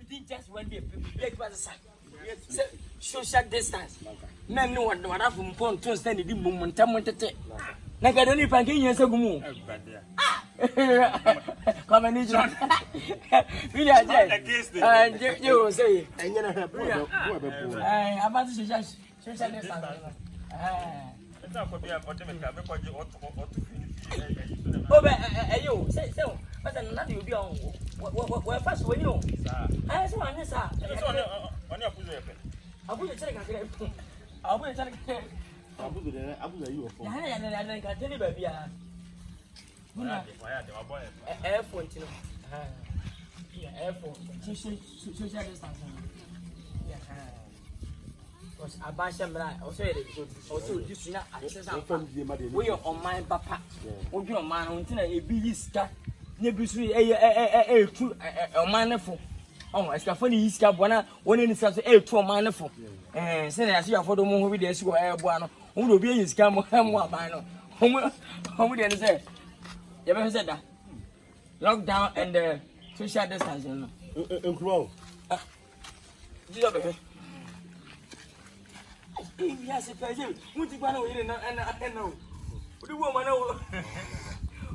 within just 1 day, let was a sign. Social distance. Men know what I've been going to stand in the moment. I'm going to take. Like I don't even get you as a woman. Come and eat it. We are and you say, and you're not about to suggest social distance. Oh, you say so, but then nothing will be on. Well, first, when you know, I just want to say, I'll put a check. I'll put a check. I'll put you. I can tell you, baby. Airport, you know. Airport. Social distance. Because I buy some right. Also, this is not access. We are on my papa. We are on my own. A big star. Nebusui, a manful. Oh, I got funny. He's got one in such a 2 manful. And say, I see a photo movie. There's your air one. Who will be his camel? How would you say? You ever said that? Lockdown and the social distancing. Yes, if I do. What do you want to know? And I know. What do you want to know?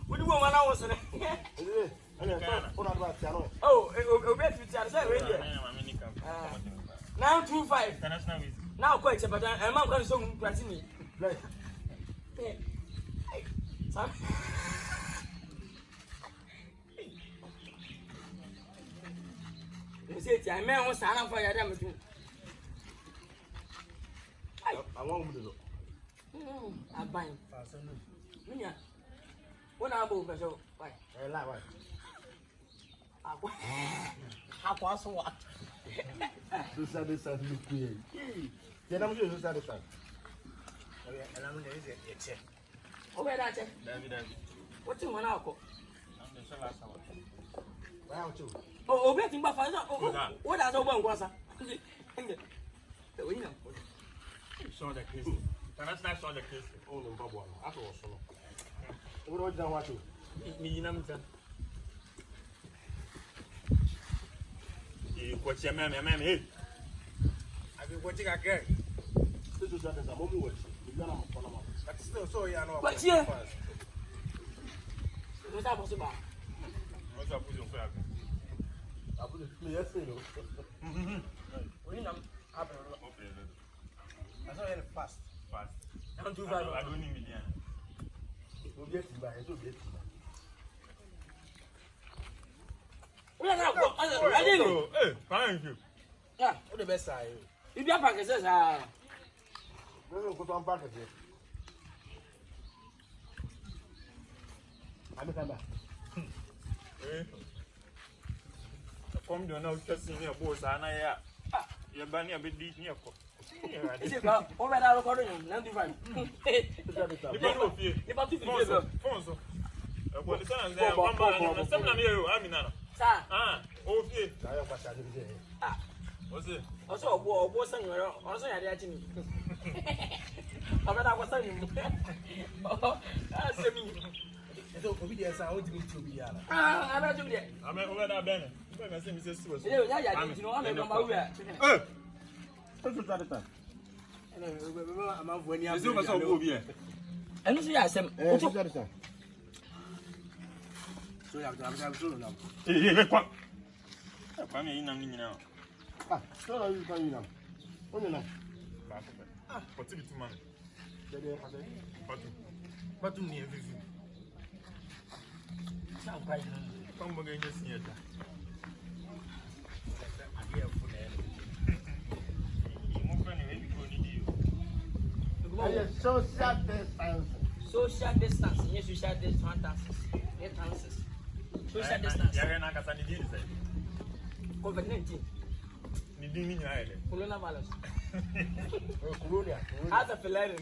What do you want to know? Oh, bet you tell us. Now 2-5. Now quite, but I'm not going to so pressing me. I may want to stand up for your damage. I won't do it. I'm buying. When I move, so why? I lie. I was what? Social distance look weird. Then I'm doing social distance. And I'm going to check. Oh, where that check? What's in one hour? I'm the last hour. Where to? Oh, betting buffalo. What are the one was? Saw the case. That's not saw the case. Oh, no, Bob. I thought so. What do I want to? Me, what's your man? I've been watching again. This is a moment. But still, so you know. But yeah. What's that possible? What's up with your flag? I put it clear, we know. I saw it fast. I don't do that. I don't need me. We'll get it back. I didn't know. Hey, thank you. Yeah, what the best side? If you have packets, we'll put on packets. I'm coming back. Come to know just in your boss, and I you're banning a bit deep near. Is it about all right? I'll record him. 95. What's it? Also, what's on your also? I did me. I bet I was telling you. That's me. So, obedience, I want to meet you. I'm not doing it. I'm over that banner. I'm going to say, Mrs. Stewart. Yeah, you know, I'm on my way. What's the time? I'm out when you're so good. And you see, I said, what's the time? So, you have to have sure now. I'm in now. So, you can now. What do you know? What's it to man? But to me, everything. Come again, yes, yes. Social distance. Yes, social distance. Social distance. COVID-19. Coronavirus. How's a fillet?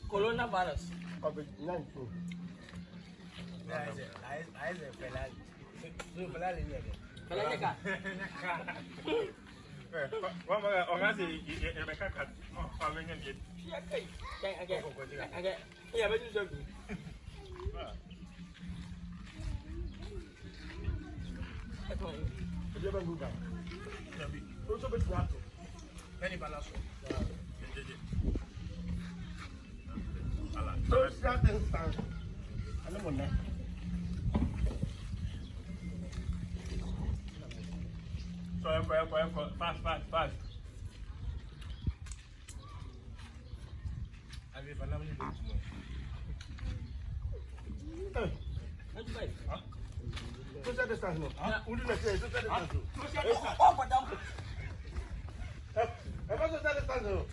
Coronavirus. COVID-19. I You never go down. Also, but what? Any balance. So, start and stand. I don't want that. So, fast. I will finally do it. Huh? Social distance, no. Who did I say? Social distance. Social distance, no.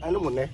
I don't want that.